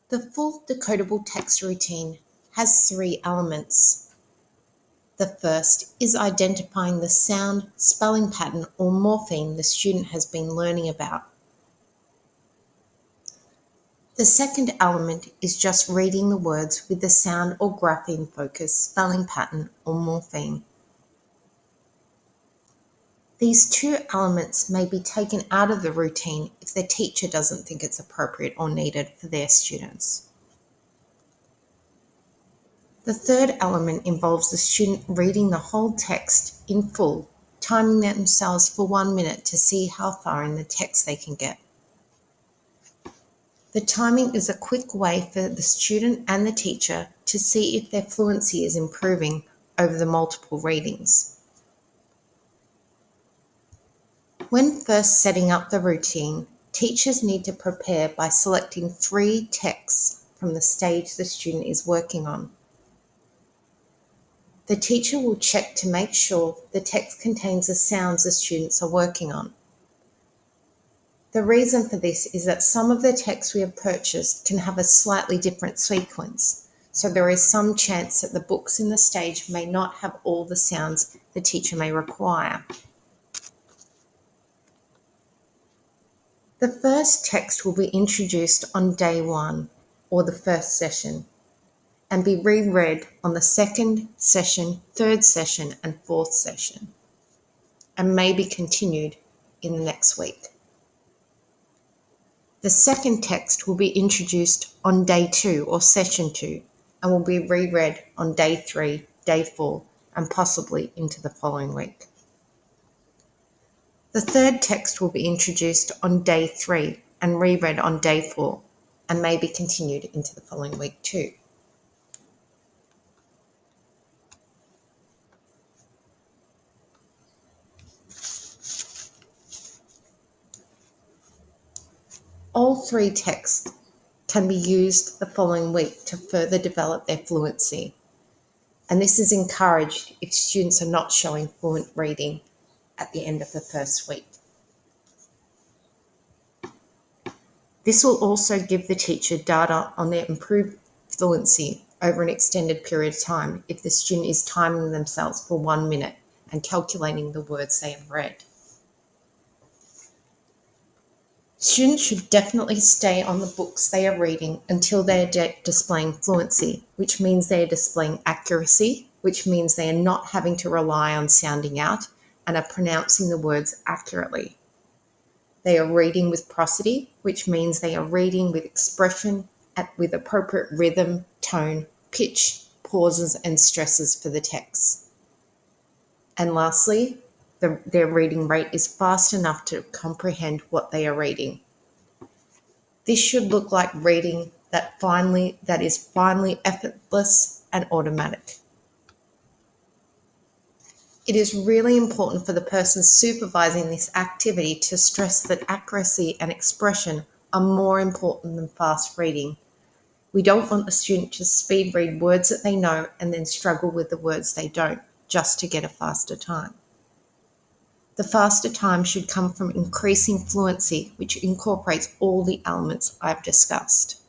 The full decodable text routine has 3 elements. The first is identifying the sound, spelling pattern, or morpheme the student has been learning about. The second element is just reading the words with the sound or grapheme focused spelling pattern or morpheme. These 2 elements may be taken out of the routine if the teacher doesn't think it's appropriate or needed for their students. The third element involves the student reading the whole text in full, timing themselves for 1 minute to see how far in the text they can get. The timing is a quick way for the student and the teacher to see if their fluency is improving over the multiple readings. When first setting up the routine, teachers need to prepare by selecting 3 texts from the stage the student is working on. The teacher will check to make sure the text contains the sounds the students are working on. The reason for this is that some of the texts we have purchased can have a slightly different sequence, so there is some chance that the books in the stage may not have all the sounds the teacher may require. The first text will be introduced on day 1, or the first session, and be reread on the second session, third session, and fourth session, and may be continued in the next week. The second text will be introduced on day 2 or session 2, and will be reread on day 3, day 4, and possibly into the following week. The third text will be introduced on day 3 and reread on day 4, and may be continued into the following week too. All 3 texts can be used the following week to further develop their fluency, and this is encouraged if students are not showing fluent reading at the end of the first week. This will also give the teacher data on their improved fluency over an extended period of time if the student is timing themselves for 1 minute and calculating the words they have read. Students should definitely stay on the books they are reading until they are displaying fluency, which means they are displaying accuracy, which means they are not having to rely on sounding out and are pronouncing the words accurately. They are reading with prosody, which means they are reading with expression with appropriate rhythm, tone, pitch, pauses, and stresses for the text. And lastly, their reading rate is fast enough to comprehend what they are reading. This should look like reading that is finally effortless and automatic. It is really important for the person supervising this activity to stress that accuracy and expression are more important than fast reading. We don't want the student to speed read words that they know and then struggle with the words they don't, just to get a faster time. The faster time should come from increasing fluency, which incorporates all the elements I've discussed.